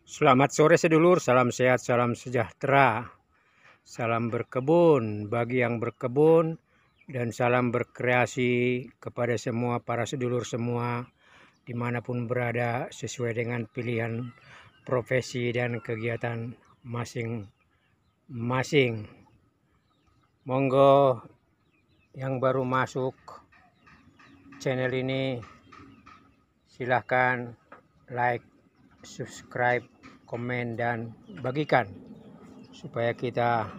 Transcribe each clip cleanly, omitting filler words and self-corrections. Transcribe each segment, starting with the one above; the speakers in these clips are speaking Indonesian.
Selamat sore sedulur, salam sehat, salam sejahtera, salam berkebun bagi yang berkebun, dan salam berkreasi kepada semua para sedulur semua dimanapun berada sesuai dengan pilihan profesi dan kegiatan masing-masing. Monggo yang baru masuk channel ini silahkan like, subscribe, komen, dan bagikan supaya kita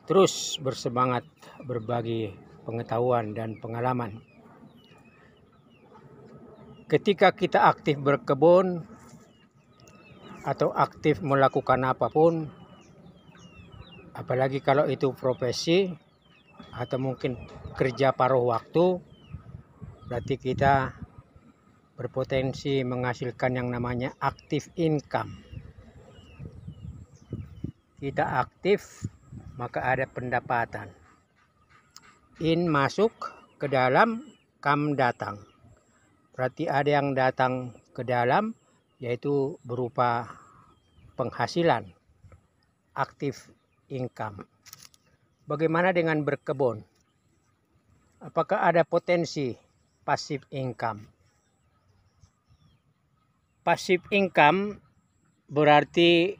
terus bersemangat berbagi pengetahuan dan pengalaman. Ketika kita aktif berkebun atau aktif melakukan apapun, apalagi kalau itu profesi atau mungkin kerja paruh waktu, berarti kita berpotensi menghasilkan yang namanya active income. Kita aktif, maka ada pendapatan. In masuk ke dalam, come datang. Berarti ada yang datang ke dalam, yaitu berupa penghasilan, active income. Bagaimana dengan berkebun? Apakah ada potensi passive income? Passive income berarti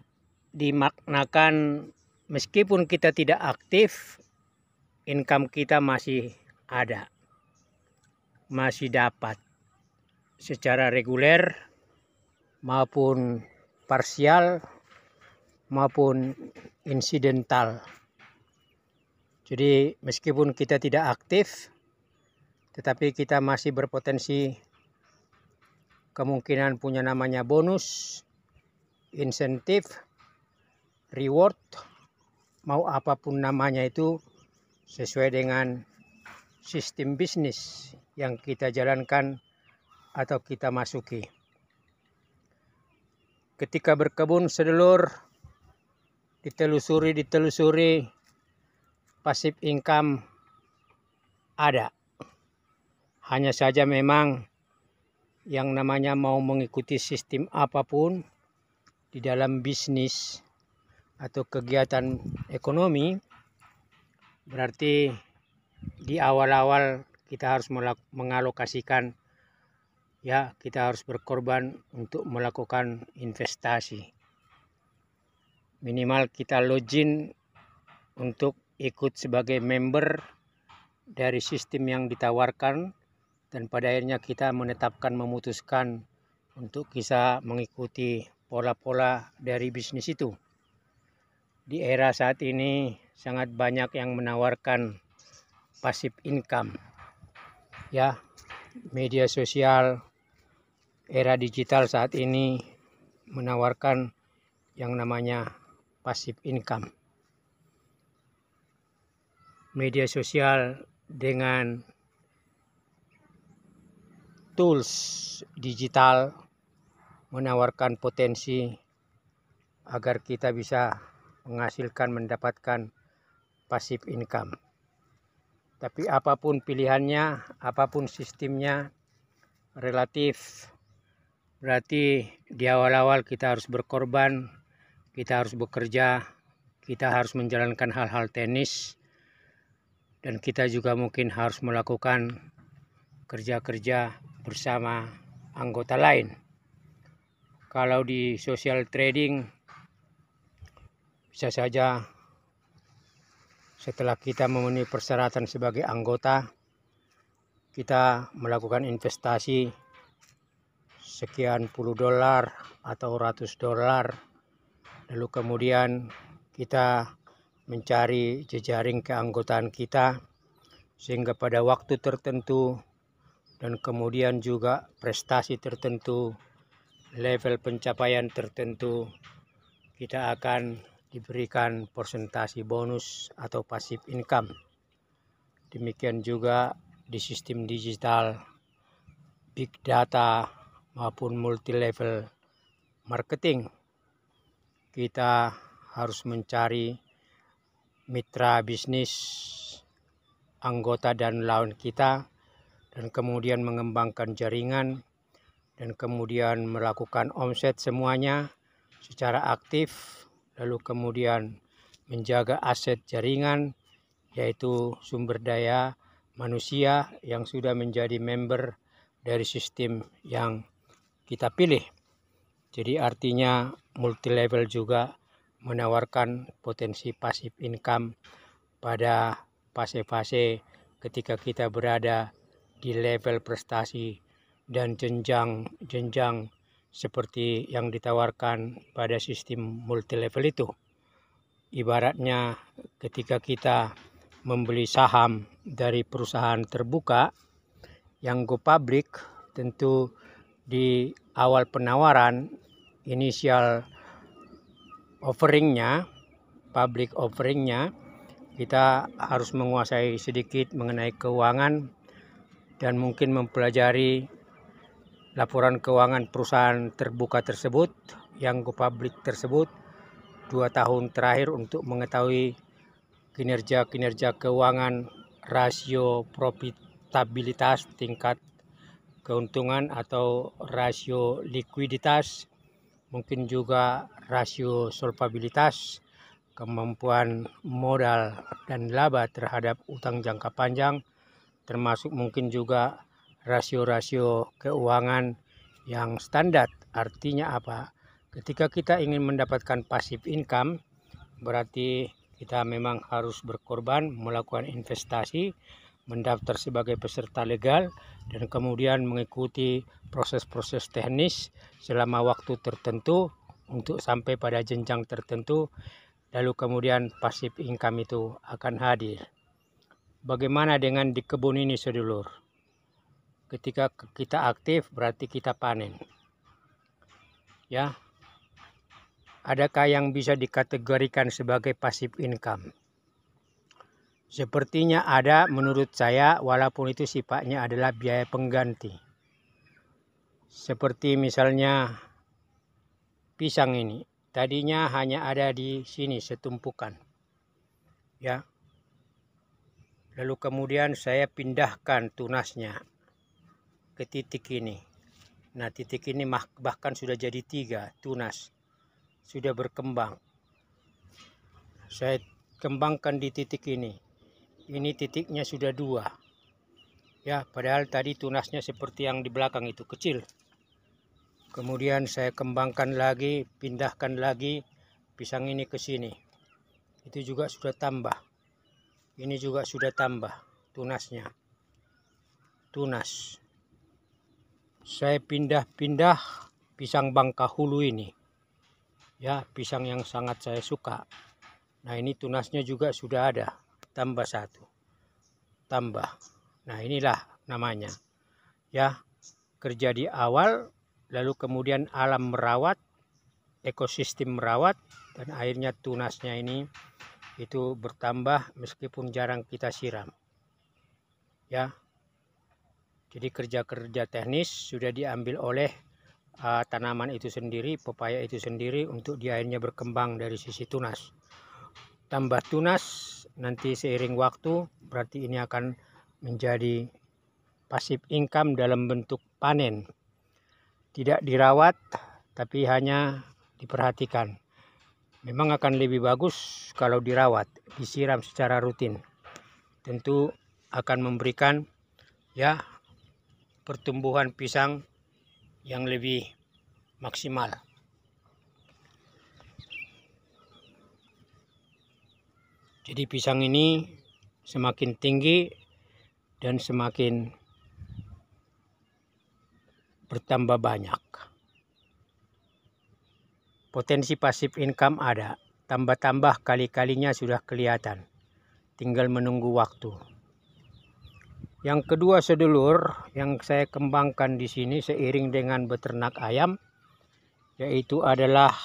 dimaknakan meskipun kita tidak aktif, income kita masih ada, masih dapat secara reguler maupun parsial maupun insidental. Jadi meskipun kita tidak aktif, tetapi kita masih berpotensi kemungkinan punya namanya bonus, insentif, reward, mau apapun namanya itu sesuai dengan sistem bisnis yang kita jalankan atau kita masuki. Ketika berkebun sedulur, ditelusuri, passive income ada. Hanya saja memang yang namanya mau mengikuti sistem apapun di dalam bisnis atau kegiatan ekonomi, berarti di awal-awal kita harus mengalokasikan, ya, kita harus berkorban untuk melakukan investasi. Minimal kita login untuk ikut sebagai member dari sistem yang ditawarkan, dan pada akhirnya kita memutuskan untuk bisa mengikuti pola-pola dari bisnis itu. Di era saat ini sangat banyak yang menawarkan passive income. Ya, media sosial, era digital saat ini menawarkan yang namanya passive income. Media sosial dengan tools digital menawarkan potensi agar kita bisa mendapatkan passive income. Tapi apapun pilihannya, apapun sistemnya, relatif. Berarti di awal-awal kita harus berkorban, kita harus bekerja, kita harus menjalankan hal-hal teknis, dan kita juga mungkin harus melakukan kerja-kerja bersama anggota lain. Kalau di social trading, bisa saja setelah kita memenuhi persyaratan sebagai anggota, kita melakukan investasi sekian puluh dolar atau ratus dolar, lalu kemudian kita mencari jejaring keanggotaan kita, sehingga pada waktu tertentu dan kemudian juga prestasi tertentu, level pencapaian tertentu, kita akan diberikan persentase bonus atau passive income. Demikian juga di sistem digital, big data maupun multi level marketing. Kita harus mencari mitra bisnis, anggota dan lawan kita, dan kemudian mengembangkan jaringan, dan kemudian melakukan omset semuanya, secara aktif, lalu kemudian menjaga aset jaringan, yaitu sumber daya manusia yang sudah menjadi member dari sistem yang kita pilih. Jadi artinya multi level juga menawarkan potensi pasif income pada fase-fase ketika kita berada di level prestasi dan jenjang seperti yang ditawarkan pada sistem multi level itu. Ibaratnya ketika kita membeli saham dari perusahaan terbuka yang go public, tentu di awal penawaran initial offeringnya, public offeringnya, kita harus menguasai sedikit mengenai keuangan dan mungkin mempelajari laporan keuangan perusahaan terbuka tersebut yang go public tersebut 2 tahun terakhir untuk mengetahui kinerja keuangan, rasio profitabilitas, tingkat keuntungan atau rasio likuiditas, mungkin juga rasio solvabilitas, kemampuan modal dan laba terhadap utang jangka panjang, termasuk mungkin juga rasio-rasio keuangan yang standar. Artinya apa? Ketika kita ingin mendapatkan passive income, berarti kita memang harus berkorban, melakukan investasi, mendaftar sebagai peserta legal, dan kemudian mengikuti proses-proses teknis selama waktu tertentu untuk sampai pada jenjang tertentu, lalu kemudian passive income itu akan hadir. Bagaimana dengan di kebun ini, sedulur? Ketika kita aktif berarti kita panen. Ya. Adakah yang bisa dikategorikan sebagai passive income? Sepertinya ada menurut saya, walaupun itu sifatnya adalah biaya pengganti. Seperti misalnya pisang ini, tadinya hanya ada di sini setumpukan. Ya. Lalu kemudian saya pindahkan tunasnya ke titik ini. Nah, titik ini bahkan sudah jadi 3 tunas. Sudah berkembang. Saya kembangkan di titik ini. Ini titiknya sudah 2. Ya, padahal tadi tunasnya seperti yang di belakang itu kecil. Kemudian saya kembangkan lagi, pindahkan lagi pisang ini ke sini. Itu juga sudah tambah. Ini juga sudah tambah tunasnya. Tunas. Saya pindah-pindah pisang Bangka Hulu ini. Ya, pisang yang sangat saya suka. Nah, ini tunasnya juga sudah ada. Tambah 1. Tambah. Nah, inilah namanya. Ya, kerja di awal, lalu kemudian alam merawat, ekosistem merawat, dan akhirnya tunasnya ini itu bertambah meskipun jarang kita siram. Ya. Jadi kerja-kerja teknis sudah diambil oleh tanaman itu sendiri, pepaya itu sendiri, untuk dia akhirnya berkembang dari sisi tunas. Tambah tunas, nanti seiring waktu berarti ini akan menjadi passive income dalam bentuk panen. Tidak dirawat, tapi hanya diperhatikan. Memang akan lebih bagus kalau dirawat, disiram secara rutin. Tentu akan memberikan ya pertumbuhan pisang yang lebih maksimal. Jadi pisang ini semakin tinggi dan semakin bertambah banyak. Potensi pasif income ada, tambah-tambah kali-kalinya sudah kelihatan. Tinggal menunggu waktu. Yang kedua, sedulur, yang saya kembangkan di sini seiring dengan beternak ayam, yaitu adalah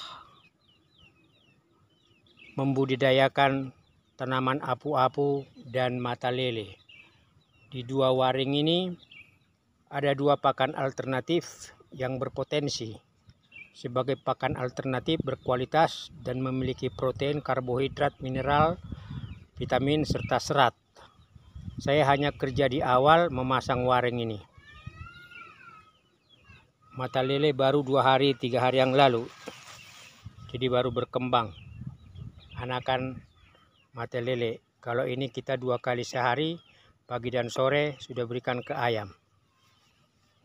membudidayakan tanaman apu-apu dan mata lele. Di 2 waring ini ada 2 pakan alternatif yang berpotensi sebagai pakan alternatif berkualitas dan memiliki protein, karbohidrat, mineral, vitamin, serta serat. Saya hanya kerja di awal memasang waring ini. Mata lele baru 2 hari, 3 hari yang lalu. jadi baru berkembang anakan mata lele. Kalau ini kita 2 kali sehari, pagi dan sore sudah berikan ke ayam.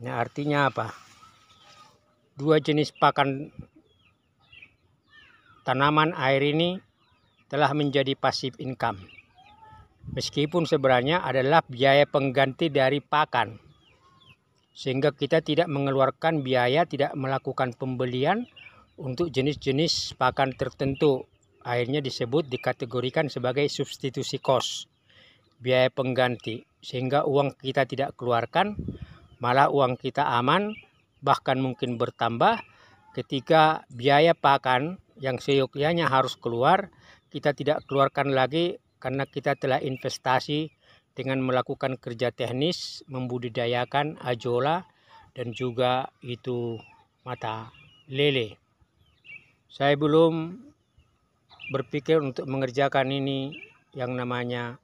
Nah, artinya apa? 2 jenis pakan tanaman air ini telah menjadi passive income. Meskipun sebenarnya adalah biaya pengganti dari pakan. Sehingga kita tidak mengeluarkan biaya, tidak melakukan pembelian untuk jenis-jenis pakan tertentu. Akhirnya dikategorikan sebagai substitusi cost, biaya pengganti. Sehingga uang kita tidak keluarkan, malah uang kita aman, bahkan mungkin bertambah ketika biaya pakan yang seyogyanya harus keluar, kita tidak keluarkan lagi karena kita telah investasi dengan melakukan kerja teknis, membudidayakan ajola dan juga itu mata lele. Saya belum berpikir untuk mengerjakan ini yang namanya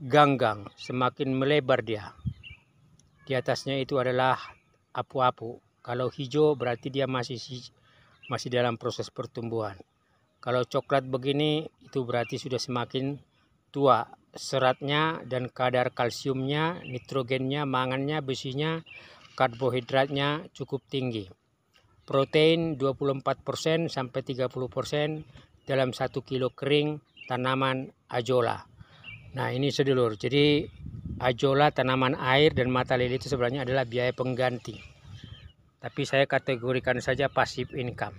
ganggang, semakin melebar dia. Di atasnya itu adalah apu-apu. Kalau hijau berarti dia masih dalam proses pertumbuhan. Kalau coklat begini itu berarti sudah semakin tua. Seratnya dan kadar kalsiumnya, nitrogennya, mangannya, besinya, karbohidratnya cukup tinggi. Protein 24% sampai 30% dalam 1 kilo kering tanaman ajola. Nah, ini sedulur. Jadi ajola, tanaman air dan mata lele itu sebenarnya adalah biaya pengganti. Tapi saya kategorikan saja passive income.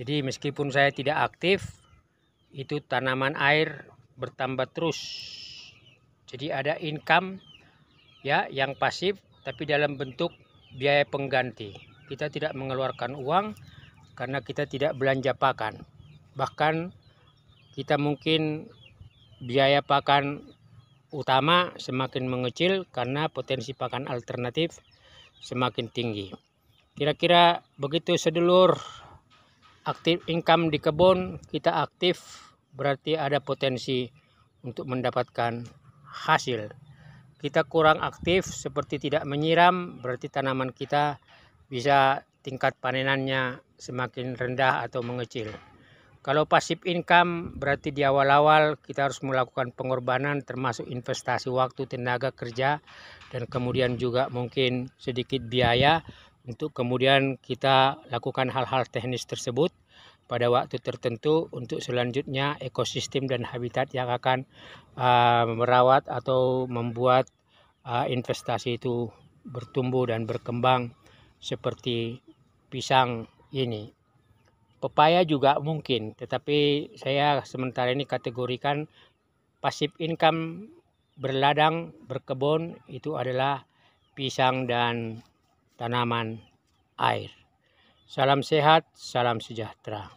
Jadi meskipun saya tidak aktif, itu tanaman air bertambah terus. Jadi ada income ya yang pasif tapi dalam bentuk biaya pengganti. Kita tidak mengeluarkan uang karena kita tidak belanja pakan. Bahkan kita mungkin biaya pakan utama semakin mengecil karena potensi pakan alternatif semakin tinggi. Kira-kira begitu sedulur. Aktif income di kebun, kita aktif berarti ada potensi untuk mendapatkan hasil. Kita kurang aktif seperti tidak menyiram, berarti tanaman kita bisa tingkat panenannya semakin rendah atau mengecil. Kalau passive income berarti di awal-awal kita harus melakukan pengorbanan termasuk investasi waktu, tenaga kerja, dan kemudian juga mungkin sedikit biaya untuk kemudian kita lakukan hal-hal teknis tersebut pada waktu tertentu untuk selanjutnya ekosistem dan habitat yang akan merawat atau membuat investasi itu bertumbuh dan berkembang seperti pisang ini. Pepaya juga mungkin, tetapi saya sementara ini kategorikan passive income berladang, berkebun itu adalah pisang dan tanaman air. Salam sehat, salam sejahtera.